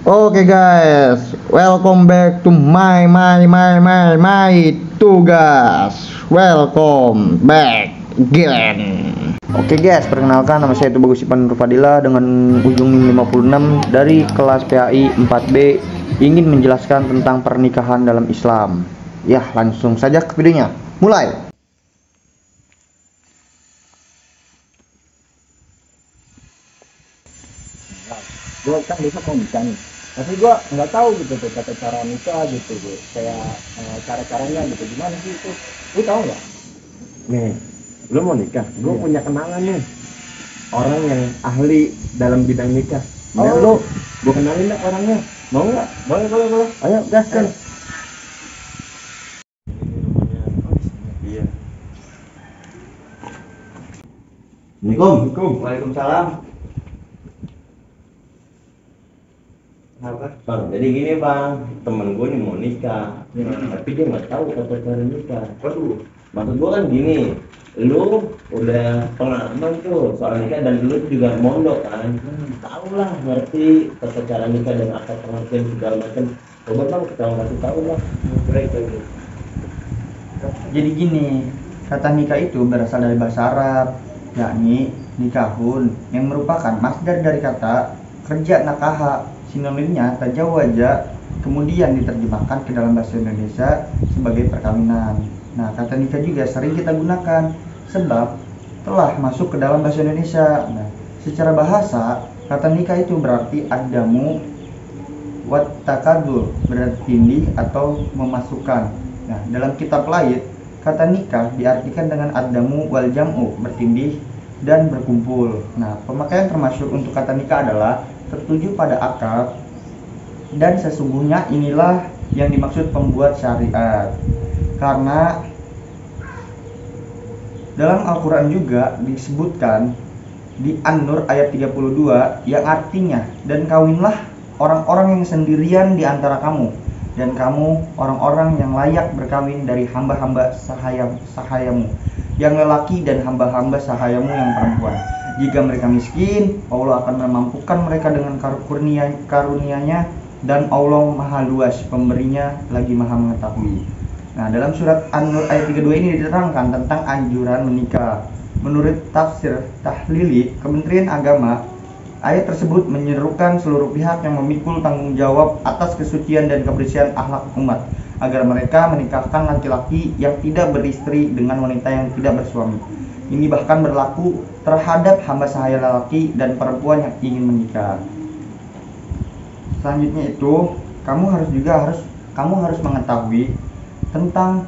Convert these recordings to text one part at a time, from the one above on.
Oke guys, welcome back to my tugas. Welcome back again. Oke guys, perkenalkan nama saya itu Bagus Ipan Nurfadila dengan ujung NIM 56 dari kelas PAI 4B, ingin menjelaskan tentang pernikahan dalam Islam. Ya, langsung saja ke videonya. Mulai. Gue kan besok mau nikah nih, tapi gue nggak tahu gitu tuh tata cara nikah gitu, kayak cara-caranya gitu, gimana sih itu? Lu tahu nggak? Nih, lu mau nikah, gue punya kenalan nih, orang yang ahli dalam bidang nikah. Nah, lu, gue kenalin deh orangnya, mau nggak? Boleh. Ayo, gaskan. Iya. Assalamualaikum. Waalaikumsalam. Bang, jadi gini bang, temen gue nih mau nikah, tapi dia nggak tahu tata cara nikah. Waduh, maksud gue kan gini, lu udah pengalaman tuh soal nikah dan lu juga mondok kan, tahu lah, ngerti tata cara nikah dan akad pengertian segala macam. Coba bang, kita kasih tahu lah. Jadi gini, kata nikah itu berasal dari bahasa Arab, yakni nikahun, yang merupakan masdar dari kata kerja nakaha. Sinonimnya tajawaja, kemudian diterjemahkan ke dalam bahasa Indonesia sebagai perkawinan. Nah, kata nikah juga sering kita gunakan sebab telah masuk ke dalam bahasa Indonesia. Nah, secara bahasa, kata nikah itu berarti adamu wat takadur, berarti tindih atau memasukkan. Nah, dalam kitab lain, kata nikah diartikan dengan adamu wal jam'u, bertindih dan berkumpul. Nah, pemakaian termasuk untuk kata nikah adalah tertuju pada akad, dan sesungguhnya inilah yang dimaksud pembuat syariat. Karena dalam Al-Quran juga disebutkan di An-Nur ayat 32 yang artinya, dan kawinlah orang-orang yang sendirian di antara kamu, dan kamu orang-orang yang layak berkawin dari hamba-hamba sahayamu yang lelaki dan hamba-hamba sahayamu yang perempuan. Jika mereka miskin, Allah akan memampukan mereka dengan karunia-Nya, dan Allah Maha Luas pemberinya lagi Maha mengetahui. Nah, dalam surat An-Nur ayat 32 ini diterangkan tentang anjuran menikah. Menurut tafsir Tahlili Kementerian Agama, ayat tersebut menyerukan seluruh pihak yang memikul tanggung jawab atas kesucian dan kebersihan akhlak umat agar mereka menikahkan laki-laki yang tidak beristri dengan wanita yang tidak bersuami. Ini bahkan berlaku terhadap hamba sahaya lelaki dan perempuan yang ingin menikah. Selanjutnya itu, kamu harus mengetahui tentang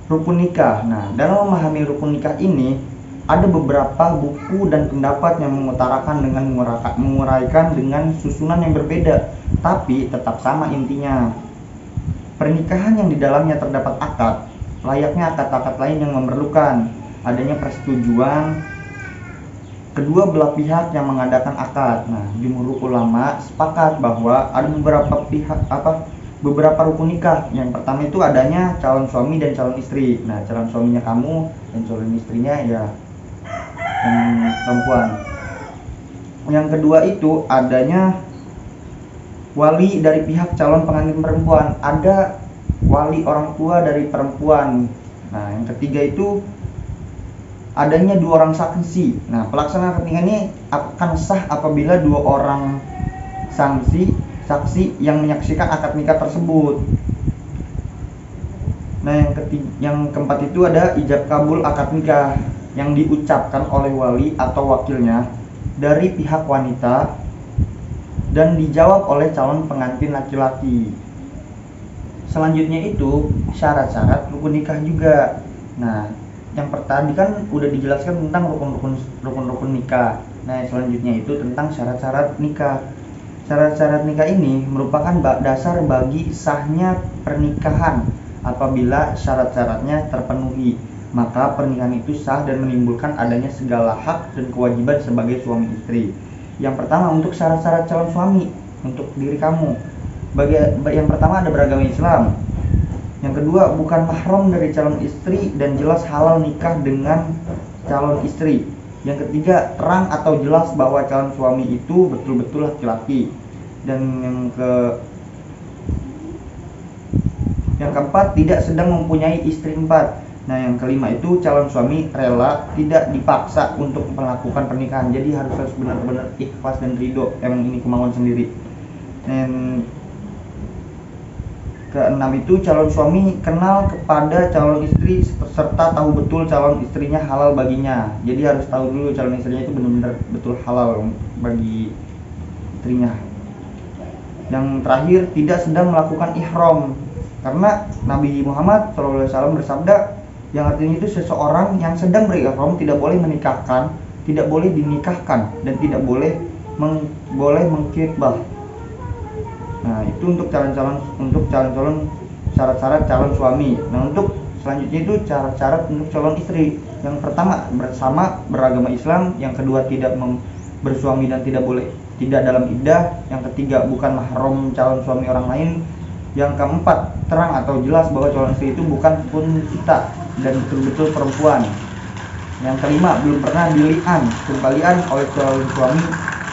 rukun nikah. Nah, dalam memahami rukun nikah ini ada beberapa buku dan pendapat yang mengutarakan dengan menguraikan dengan susunan yang berbeda, tapi tetap sama intinya. Pernikahan yang di dalamnya terdapat akad, layaknya akad-akad lain yang memerlukan adanya persetujuan kedua belah pihak yang mengadakan akad. Nah, jumhur ulama sepakat bahwa ada beberapa rukun nikah. Yang pertama itu adanya calon suami dan calon istri. Nah, calon suaminya kamu dan calon istrinya ya yang perempuan. Yang kedua itu adanya wali dari pihak calon pengantin perempuan. Ada wali orang tua dari perempuan. Nah, yang ketiga itu adanya dua orang saksi. Nah, pelaksanaan akad nikah ini akan sah apabila dua orang saksi yang menyaksikan akad nikah tersebut. Nah, yang keempat itu ada ijab kabul akad nikah yang diucapkan oleh wali atau wakilnya dari pihak wanita dan dijawab oleh calon pengantin laki-laki. Selanjutnya itu syarat-syarat rukun nikah juga. Nah, yang tadi kan udah dijelaskan tentang rukun nikah. Nah, selanjutnya itu tentang syarat-syarat nikah. Syarat-syarat nikah ini merupakan dasar bagi sahnya pernikahan. Apabila syarat-syaratnya terpenuhi, maka pernikahan itu sah dan menimbulkan adanya segala hak dan kewajiban sebagai suami istri. Yang pertama, untuk syarat-syarat calon suami untuk diri kamu. Yang pertama ada beragama Islam. Yang kedua, bukan mahram dari calon istri dan jelas halal nikah dengan calon istri. Yang ketiga, terang atau jelas bahwa calon suami itu betul-betul laki-laki. Dan yang keempat, tidak sedang mempunyai istri 4. Nah, yang kelima itu calon suami rela tidak dipaksa untuk melakukan pernikahan. Jadi harus benar-benar ikhlas dan ridho, emang ini kemauan sendiri. Dan keenam itu calon suami kenal kepada calon istri serta tahu betul calon istrinya halal baginya. Jadi harus tahu dulu calon istrinya itu benar-benar betul halal bagi istrinya. Yang terakhir, tidak sedang melakukan ihram. Karena Nabi Muhammad SAW bersabda, yang artinya itu seseorang yang sedang berihram tidak boleh menikahkan, tidak boleh dinikahkan, dan tidak boleh mengkhitbah. Nah, itu untuk calon-calon syarat-syarat calon suami. Nah, untuk selanjutnya itu syarat-syarat untuk calon istri. Yang pertama, bersama beragama Islam. Yang kedua, tidak bersuami dan tidak dalam iddah. Yang ketiga, bukan mahram calon suami orang lain. Yang keempat, terang atau jelas bahwa calon istri itu bukan unta dan betul-betul perempuan. Yang kelima, belum pernah kembalian oleh calon suami.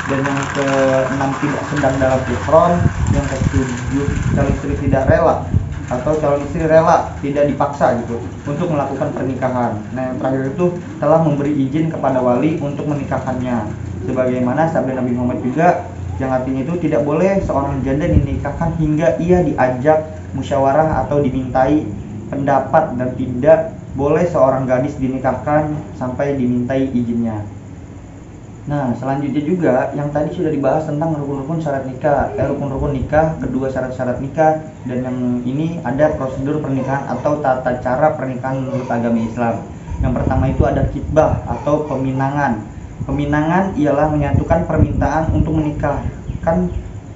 Dan yang keenam, tidak sedang dalam ihram. Yang ketujuh, calon istri tidak rela atau calon istri rela tidak dipaksa gitu untuk melakukan pernikahan. Nah, yang terakhir itu telah memberi izin kepada wali untuk menikahkannya, sebagaimana sabda Nabi Muhammad juga, yang artinya itu tidak boleh seorang janda dinikahkan hingga ia diajak musyawarah atau dimintai pendapat, dan tidak boleh seorang gadis dinikahkan sampai dimintai izinnya. Nah, selanjutnya juga yang tadi sudah dibahas tentang rukun-rukun syarat nikah, rukun-rukun nikah, kedua syarat-syarat nikah, dan yang ini ada prosedur pernikahan atau tata cara pernikahan menurut agama Islam. Yang pertama itu ada khitbah atau peminangan. Peminangan ialah menyatukan permintaan untuk menikahkan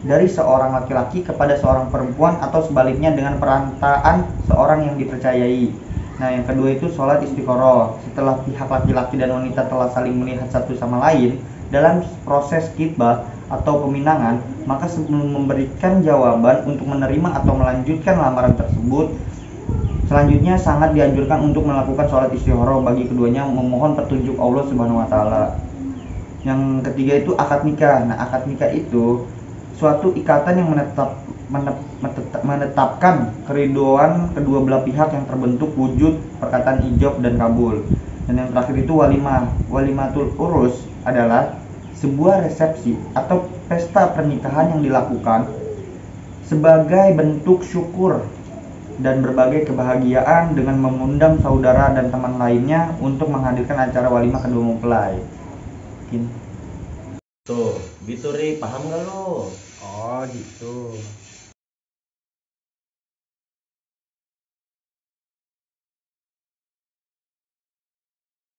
dari seorang laki-laki kepada seorang perempuan atau sebaliknya dengan perantaraan seorang yang dipercayai. Nah, yang kedua itu sholat istikharah. Setelah pihak laki-laki dan wanita telah saling melihat satu sama lain dalam proses khitbah atau peminangan, maka sebelum memberikan jawaban untuk menerima atau melanjutkan lamaran tersebut, selanjutnya sangat dianjurkan untuk melakukan sholat istikharah bagi keduanya, memohon petunjuk Allah Subhanahu wa taala. Yang ketiga itu akad nikah. Nah, akad nikah itu suatu ikatan yang menetapkan keridoan kedua belah pihak yang terbentuk wujud perkataan ijab dan kabul. Dan yang terakhir itu walimah. Walimatul urus adalah sebuah resepsi atau pesta pernikahan yang dilakukan sebagai bentuk syukur dan berbagai kebahagiaan dengan mengundang saudara dan teman lainnya untuk menghadirkan acara walimah kedua mempelai. Tuh, gitu Ri, paham gak lo? Oh gitu.